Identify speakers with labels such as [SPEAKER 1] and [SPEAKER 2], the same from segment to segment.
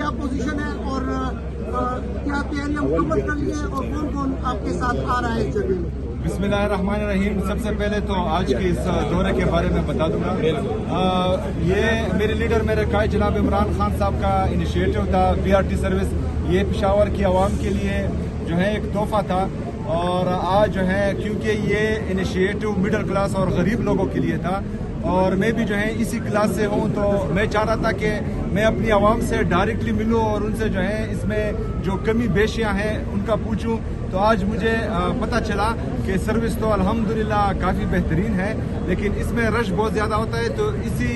[SPEAKER 1] क्या पोजीशन है और क्या तैयारियां मुकम्मल कर ली है और कौन कौन आपके साथ आ रहा है इस जगह में?
[SPEAKER 2] बिस्मिल्लाहिर्रहमानिर्रहीम। सबसे पहले तो आज के इस दौरे के बारे में बता दूंगा। ये मेरे लीडर मेरे कायद जनाब इमरान खान साहब का इनिशिएटिव था। PRT सर्विस ये पेशावर की आवाम के लिए जो है एक तोहफा था, और आज जो है क्योंकि ये इनिशिएटिव मिडिल क्लास और गरीब लोगों के लिए था, और मैं भी जो है इसी क्लास से हूँ, तो मैं चाह रहा था कि मैं अपनी आवाम से डायरेक्टली मिलूँ और उनसे जो है इसमें जो कमी बेशियाँ हैं उनका पूछूँ। तो आज मुझे पता चला कि सर्विस तो अल्हम्दुलिल्लाह काफ़ी बेहतरीन है, लेकिन इसमें रश बहुत ज़्यादा होता है। तो इसी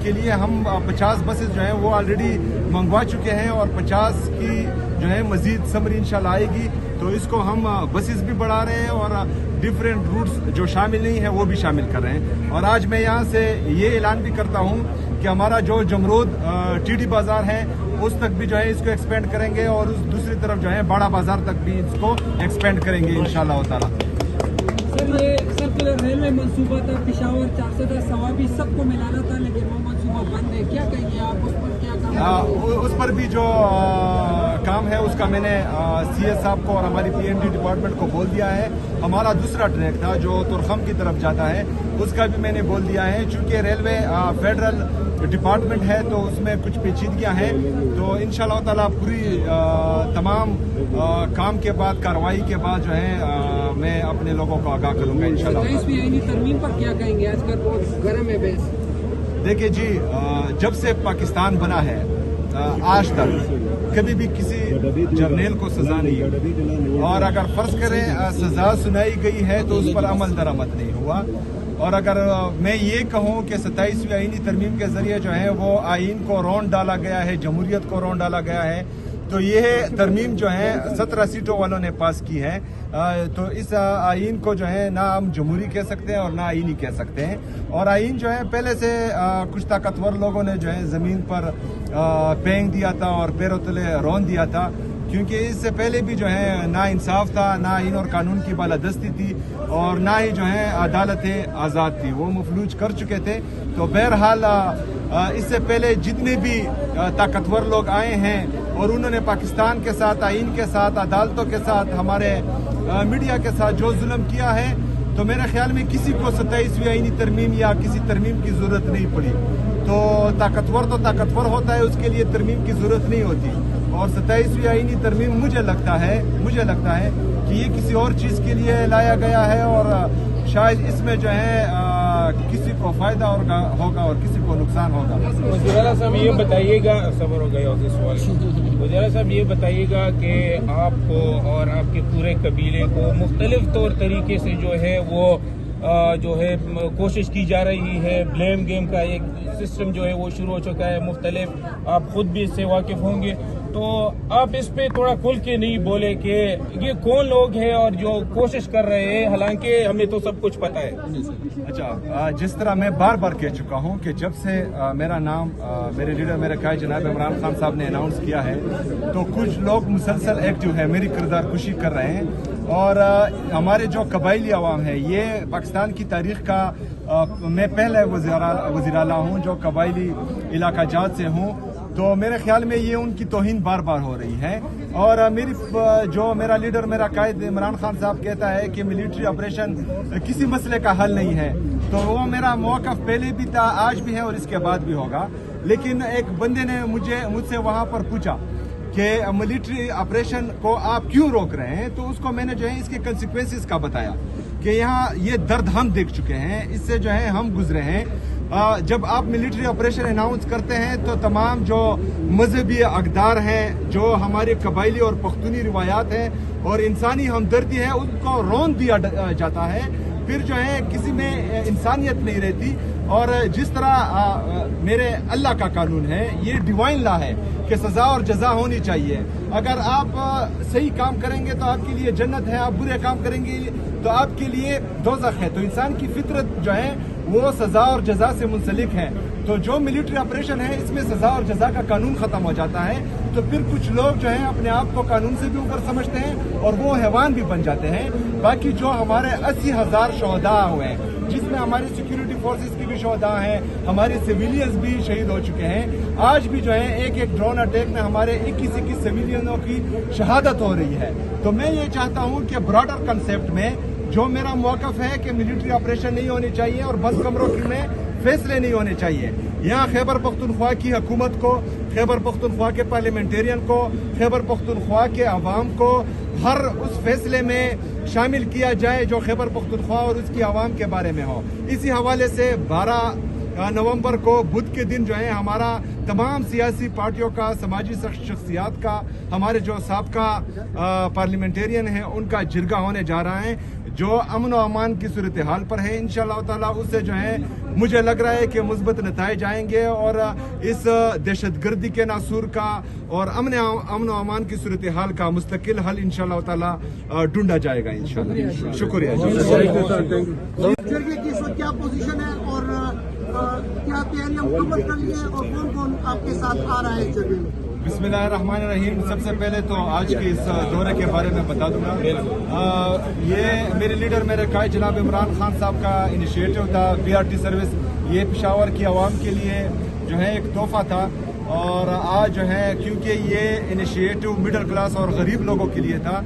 [SPEAKER 2] के लिए हम 50 बसेस जो हैं वो ऑलरेडी मंगवा चुके हैं, और 50 की जो है मज़ीद समरी इंशाल्लाह आएगी। तो इसको हम बसेस भी बढ़ा रहे हैं और डिफरेंट रूट्स जो शामिल नहीं है वो भी शामिल कर रहे हैं। और आज मैं यहाँ से ये ऐलान भी करता हूँ कि हमारा जो जमरूद TD बाज़ार है उस तक भी जो है इसको एक्सपेंड करेंगे, और उस दूसरी तरफ जो है बड़ा बाज़ार तक भी इसको एक्सपेंड करेंगे इंशाल्लाह ताला।
[SPEAKER 3] सर, ये सर्कुलर रेलवे मंसूबा था, पेशावर 410 सवाबी सबको मिलाना था, लेकिन वो मंसूबा बंद है। क्या कहेंगे आप उस पर? क्या काम
[SPEAKER 2] उस पर भी जो काम है उसका मैंने CS साहब को और हमारी PND डिपार्टमेंट को बोल दिया है। हमारा दूसरा ट्रैक था जो तुरखम की तरफ जाता है, उसका भी मैंने बोल दिया है। चूँकि रेलवे फेडरल डिपार्टमेंट है तो उसमें कुछ पेचीदगियाँ हैं, तो इंशाल्लाह ताला पूरी तमाम काम के बाद, कार्रवाई के बाद जो है मैं अपने लोगों को आगाह करूँगा इंशाल्लाह।
[SPEAKER 3] 27वीं आईनी तरमीम पर क्या कहेंगे? आजकल बहुत गर्म है बहस।
[SPEAKER 2] देखिए जी, जब से पाकिस्तान बना है आज तक कभी भी किसी जर्नेल को सजा नहीं हुई, और अगर फर्ज करें सजा सुनाई गई है तो उस पर अमल दरामद नहीं हुआ। और अगर मैं ये कहूँ कि 27वीं आईनी तरमीम के जरिए जो है वो आइन को रौंद डाला गया है, जमहूरियत को रौंद डाला गया है, तो ये तरमीम जो है 17 सीटों वालों ने पास की है। तो इस आइन को जो है ना हम जमहूरी कह सकते हैं और ना आइनी कह सकते हैं। और आइन जो है पहले से कुछ ताकतवर लोगों ने जो है ज़मीन पर फेंक दिया था और पैरों तले रौंद दिया था, क्योंकि इससे पहले भी जो है ना इंसाफ था, ना आइन और कानून की बालादस्ती थी, और ना ही जो है अदालतें आज़ाद थी, वो मफलूज कर चुके थे। तो बहरहाल इससे पहले जितने भी ताकतवर लोग आए हैं और उन्होंने पाकिस्तान के साथ, आइन के साथ, अदालतों के साथ, हमारे मीडिया के साथ जो जुल्म किया है, तो मेरे ख्याल में किसी को 27वीं आईनी तरमीम या किसी तरमीम की ज़रूरत नहीं पड़ी। तो ताकतवर होता है, उसके लिए तरमीम की ज़रूरत नहीं होती। और 27वीं आईनी तरमीम मुझे लगता है कि ये किसी और चीज़ के लिए लाया गया है, और शायद इसमें जो है किसी को फायदा होगा और किसी को नुकसान होगा।
[SPEAKER 4] वज़ीर साहब ये बताइएगा, सबर हो गया उस सवाल। वज़ीर साहब ये बताइएगा कि आपको और आपके पूरे कबीले को मुख्तलिफ तौर तरीके से जो है वो जो है कोशिश की जा रही है, ब्लेम गेम का एक सिस्टम जो है वो शुरू हो चुका है मुख्तलिफ, आप खुद भी इससे वाकिफ होंगे, तो आप इस पे थोड़ा खुल के नहीं बोले कि ये कौन लोग हैं और जो कोशिश कर रहे हैं, हालांकि हमें तो सब कुछ पता है।
[SPEAKER 2] अच्छा, जिस तरह मैं बार बार कह चुका हूं कि जब से मेरा नाम मेरे लीडर मेरे कायद जनाब इमरान खान साहब ने अनाउंस किया है, तो कुछ लोग मुसलसल एक्टिव है, मेरी किरदार कुशी कर रहे हैं। और हमारे जो कबाइली अवाम है, ये पाकिस्तान की तारीख का मैं पहले वज़ीर आला हूँ जो कबाइली इलाका जात से हूँ, तो मेरे ख्याल में ये उनकी तौहीन बार बार हो रही है। और मेरा लीडर मेरा कायद इमरान खान साहब कहता है कि मिलिट्री ऑपरेशन किसी मसले का हल नहीं है, तो वो मेरा मौक़िफ़ पहले भी था, आज भी है और इसके बाद भी होगा। लेकिन एक बंदे ने मुझसे वहाँ पर पूछा कि मिलिट्री ऑपरेशन को आप क्यों रोक रहे हैं, तो उसको मैंने जो है इसके कंसिक्वेंसेस का बताया कि यहाँ ये दर्द हम देख चुके हैं, इससे जो है हम गुजरे हैं। जब आप मिलिट्री ऑपरेशन अनाउंस करते हैं तो तमाम जो मजहबी अक़दार हैं, जो हमारे कबाइली और पख्तूनी रिवायात हैं और इंसानी हमदर्दी है, उनको रौंद दिया जाता है। फिर जो है किसी में इंसानियत नहीं रहती। और जिस तरह मेरे अल्लाह का कानून है, ये डिवाइन लॉ है कि सजा और जजा होनी चाहिए। अगर आप सही काम करेंगे तो आपके लिए जन्नत है, आप बुरे काम करेंगे तो आपके लिए दोज़ख है। तो इंसान की फितरत जो है वो सजा और जजा से मुंसलिक है। तो जो मिलिट्री ऑपरेशन है, इसमें सजा और जजा का कानून खत्म हो जाता है। तो फिर कुछ लोग जो हैं अपने आप को कानून से भी ऊपर समझते हैं और वो हैवान भी बन जाते हैं। बाकी जो हमारे 80,000 शहदा हुए हैं, जिसमें हमारी सिक्योरिटी फोर्सेस की भी शहदा हैं, हमारे सिविलियंस भी शहीद हो चुके हैं। आज भी जो है एक ड्रोन अटैक में हमारे 21 सिविलियनों की शहादत हो रही है। तो मैं ये चाहता हूँ कि ब्रॉडर कंसेप्ट में जो मेरा मौक़िफ़ है कि मिलिट्री ऑपरेशन नहीं होने चाहिए और बंद कमरों में फैसले नहीं होने चाहिए। यहाँ खैबर पख्तूनख्वा की हुकूमत को, खैबर पख्तूनख्वा के पार्लियामेंटेरियन को, खैबर पख्तूनख्वा के अवाम को हर उस फैसले में शामिल किया जाए जो खैबर पख्तूनख्वा और उसकी आवाम के बारे में हो। इसी हवाले से 12 नवंबर को बुध के दिन जो है हमारा तमाम सियासी पार्टियों का, समाजी शख्सियात का, हमारे जो साबका पार्लियामेंटेरियन हैं उनका जिरगा होने जा रहा है जो अमन और अमान की सूरत हाल पर है। इंशाअल्लाह ताला उससे जो है मुझे लग रहा है कि मुस्बत नताइज आएंगे और इस दहशतगर्दी के नासूर का और अमन और अमान की सूरत हाल का मुस्तकिल हल इंशाअल्लाह ताला ढूंढा जाएगा इंशाअल्लाह। शुक्रिया।
[SPEAKER 1] जरिए की इस वक्त क्या पोजीशन है और क्या तैयारियां मुकम्मल कर ली है और कौन कौन आपके साथ आ रहा है जरिए में?
[SPEAKER 2] बिस्मिल्लाहिर्रहमानिर्रहीम। सबसे पहले तो आज के इस दौरे के बारे में बता दूंगा। ये मेरे लीडर मेरे कायद जनाब इमरान खान साहब का इनिशिएटिव था। PRT सर्विस ये पेशावर की आवाम के लिए जो है एक तोहफा था और आज जो है क्योंकि ये इनिशिएटिव मिडिल क्लास और गरीब लोगों के लिए था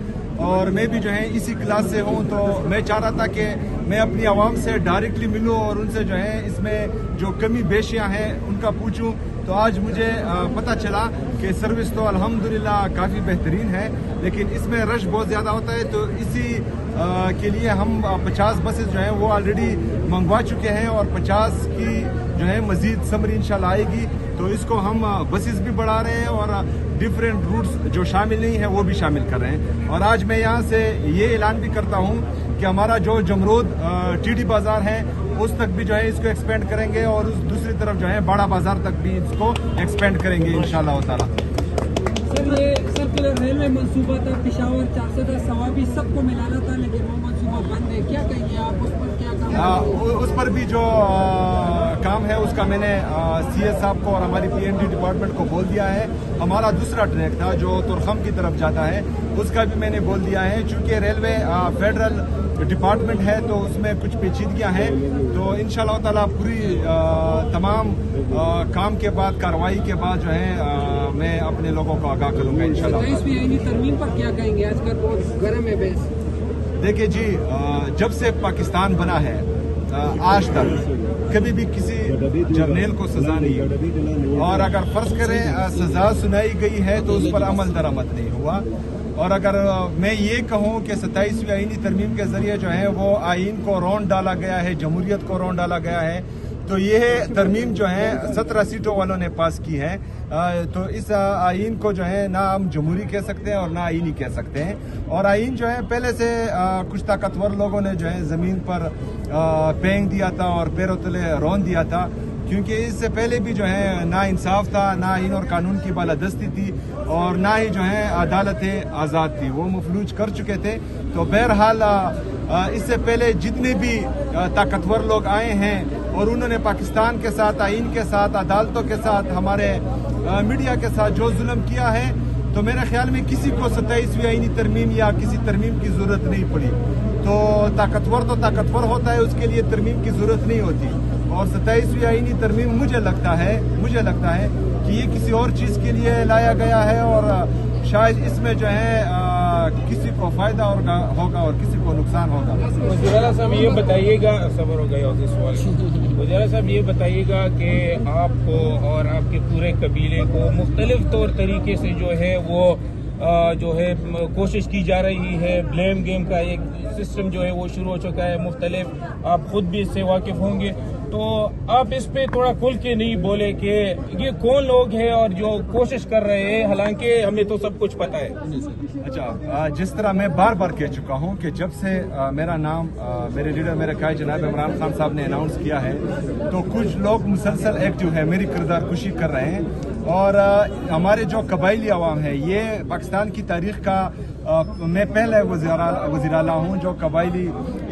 [SPEAKER 2] और मैं भी जो है इसी क्लास से हूँ, तो मैं चाह रहा था कि मैं अपनी आवाम से डायरेक्टली मिलूँ और उनसे जो है इसमें जो कमी बेशियाँ हैं उनका पूछूँ। तो आज मुझे पता चला कि सर्विस तो अल्हम्दुलिल्लाह काफ़ी बेहतरीन है, लेकिन इसमें रश बहुत ज़्यादा होता है। तो इसी के लिए हम 50 बसेस जो हैं वो ऑलरेडी मंगवा चुके हैं और 50 की जो है मज़ीद समरी इंशाल्लाह आएगी। तो इसको हम बसेस भी बढ़ा रहे हैं और डिफरेंट रूट्स जो शामिल नहीं है वो भी शामिल कर रहे हैं। और आज मैं यहाँ से ये ऐलान भी करता हूँ कि हमारा जो जमरूद TD बाज़ार है उस तक भी जो है इसको एक्सपेंड करेंगे और उस दूसरी तरफ जो है बड़ा बाज़ार तक भी इसको एक्सपेंड करेंगे इंशाल्लाह ताला।
[SPEAKER 3] सर ये सर्कुलर रेलवे मंसूबा था, पेशावर 410 सवाबी सबको मिलाना था, लेकिन वो मंसूबा बंद है। क्या कहेंगे आप उस पर? क्या काम
[SPEAKER 2] उस पर भी जो काम है उसका मैंने CS साहब को और हमारी PND डिपार्टमेंट को बोल दिया है। हमारा दूसरा ट्रैक था जो तुरखम की तरफ जाता है उसका भी मैंने बोल दिया है। चूँकि रेलवे फेडरल डिपार्टमेंट है तो उसमें कुछ पेचीदगियाँ हैं, तो इंशाल्लाह ताला पूरी तमाम काम के बाद, कार्रवाई के बाद जो है मैं अपने लोगों को आगाह करूँगा इंशाल्लाह।
[SPEAKER 3] तरमीम पर क्या कहेंगे? आजकल बहुत गर्म है बहस।
[SPEAKER 2] देखिए जी, जब से पाकिस्तान बना है आज तक कभी भी किसी जर्नेल को सजा नहीं हुई और अगर फर्ज करें सजा सुनाई गई है तो उस पर अमल दरामद नहीं हुआ। और अगर मैं ये कहूँ कि 27वीं आईनी तरमीम के जरिए जो है वो आइन को रौंद डाला गया है, जमहूरियत को रौंद डाला गया है, तो ये तरमीम जो है 17 सीटों वालों ने पास की है। तो इस आइन को जो है ना हम जमहूरी कह सकते हैं और ना आइनी कह सकते हैं। और आइन जो है पहले से कुछ ताकतवर लोगों ने जो है ज़मीन पर फेंक दिया था और पैरों तले रौंद दिया था, क्योंकि इससे पहले भी जो है ना इंसाफ था, ना आइन और कानून की बालादस्ती थी और ना ही जो है अदालतें आज़ाद थी, वो मफलूज कर चुके थे। तो बहरहाल इससे पहले जितने भी ताकतवर लोग आए हैं और उन्होंने पाकिस्तान के साथ, आइन के साथ, अदालतों के साथ, हमारे मीडिया के साथ जो जुल्म किया है, तो मेरे ख्याल में किसी को 27वीं आईनी तरमीम या किसी तरमीम की ज़रूरत नहीं पड़ी। तो ताकतवर होता है, उसके लिए तरमीम की ज़रूरत नहीं होती। और 27वीं आईनी तरमीम मुझे लगता है कि ये किसी और चीज़ के लिए लाया गया है और शायद इसमें जो है किसी को फायदा होगा और किसी को नुकसान होगा।
[SPEAKER 4] वज़ीर साहब ये बताइएगा, सबर हो गया उस सवाल। वज़ीर साहब ये बताइएगा कि आपको और आपके पूरे कबीले को मुख्तलिफ तौर तरीके से जो है वो जो है कोशिश की जा रही है, ब्लेम गेम का एक सिस्टम जो है वो शुरू हो चुका है मुख्तलिफ, आप खुद भी इससे वाकिफ होंगे, तो आप इस पे थोड़ा खुल के नहीं बोले कि ये कौन लोग हैं और जो कोशिश कर रहे हैं, हालांकि हमें तो सब कुछ पता है।
[SPEAKER 2] अच्छा, जिस तरह मैं बार बार कह चुका हूं कि जब से मेरा नाम मेरे लीडर मेरे कायद जनाब इमरान खान साहब ने अनाउंस किया है, तो कुछ लोग मुसलसल एक्टिव है, मेरी किरदार कुशी कर रहे हैं। और हमारे जो कबायली आवाम है, ये पाकिस्तान की तारीख का मैं पहले वज़ीर आला हूँ जो कबायली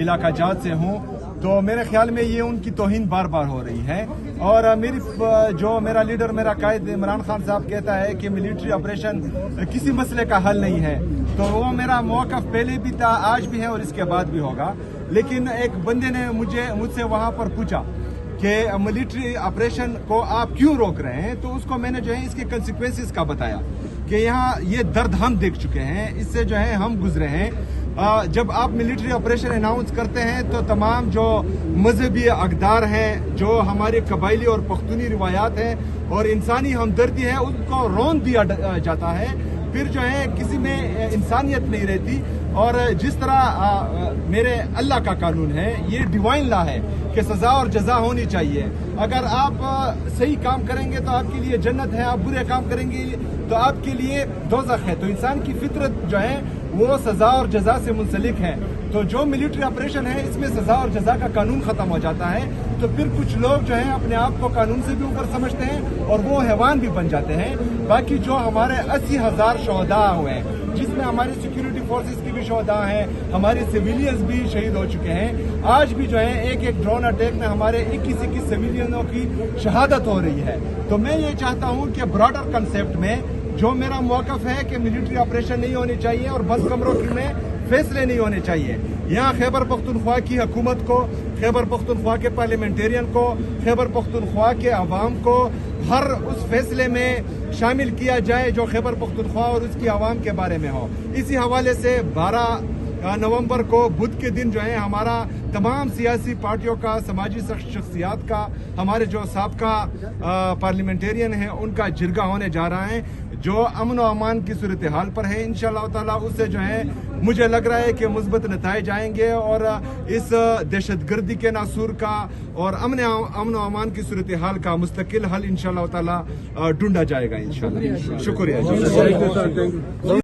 [SPEAKER 2] इलाका जात से हूँ, तो मेरे ख्याल में ये उनकी तौहीन बार बार हो रही है। और मेरा लीडर, मेरा कायद इमरान खान साहब कहता है कि मिलिट्री ऑपरेशन किसी मसले का हल नहीं है, तो वो मेरा मौक़िफ़ पहले भी था, आज भी है और इसके बाद भी होगा। लेकिन एक बंदे ने मुझसे वहाँ पर पूछा कि मिलिट्री ऑपरेशन को आप क्यों रोक रहे हैं, तो उसको मैंने जो है इसके कंसिक्वेंसेस का बताया कि यहाँ ये दर्द हम देख चुके हैं, इससे जो है हम गुजरे हैं। जब आप मिलिट्री ऑपरेशन अनाउंस करते हैं तो तमाम जो मजहबी अक़दार हैं, जो हमारे कबायली और पख्तूनी रिवायात हैं और इंसानी हमदर्दी है, उनको रौंद दिया जाता है। फिर जो है किसी में इंसानियत नहीं रहती। और जिस तरह मेरे अल्लाह का कानून है, ये डिवाइन लॉ है कि सज़ा और जज़ा होनी चाहिए। अगर आप सही काम करेंगे तो आपके लिए जन्नत है, आप बुरे काम करेंगे तो आपके लिए दोज़ख है। तो इंसान की फितरत जो है वो सज़ा और जज़ा से मुंसलिक है। तो जो मिलिट्री ऑपरेशन है, इसमें सज़ा और जज़ा का कानून ख़त्म हो जाता है, तो फिर कुछ लोग जो है अपने आप को कानून से भी ऊपर समझते हैं और वो हैवान भी बन जाते हैं। बाकी जो हमारे 80,000 शहदा हुए हैं, जिसमें हमारे सिक्योरिटी फोर्सेस की भी शहदा हैं, हमारे सिविलियंस भी शहीद हो चुके हैं। आज भी जो है एक ड्रोन अटैक में हमारे 21 सिविलियनों की शहादत हो रही है। तो मैं ये चाहता हूँ कि ब्रॉडर कंसेप्ट में जो मेरा मौक़िफ़ है कि मिलिट्री ऑपरेशन नहीं होनी चाहिए और बंद कमरों में फैसले नहीं होने चाहिए। यहाँ खैबर पख्तूनख्वा की हुकूमत को, खैबर पख्तूनख्वा के पार्लियामेंटेरियन को, खैबर पख्तूनख्वा के अवाम को हर उस फैसले में शामिल किया जाए जो खैबर पख्तूनख्वा और उसकी आवाम के बारे में हो। इसी हवाले से 12 नवंबर को बुध के दिन जो है हमारा तमाम सियासी पार्टियों का, समाजी शख्सियात का, हमारे जो साबका पार्लियामेंटेरियन हैं उनका जिरगा होने जा रहा है, जो अमन और अमान की सूरत हाल पर है। इंशाअल्लाह ताला उससे जो है मुझे लग रहा है कि मुस्बत नताइज आएंगे और इस दहशतगर्दी के नासूर का और अमन और अमान की सूरत हाल का मुस्तकिल हल इंशाअल्लाह ताला ढूंढा जाएगा इंशाअल्लाह। शुक्रिया।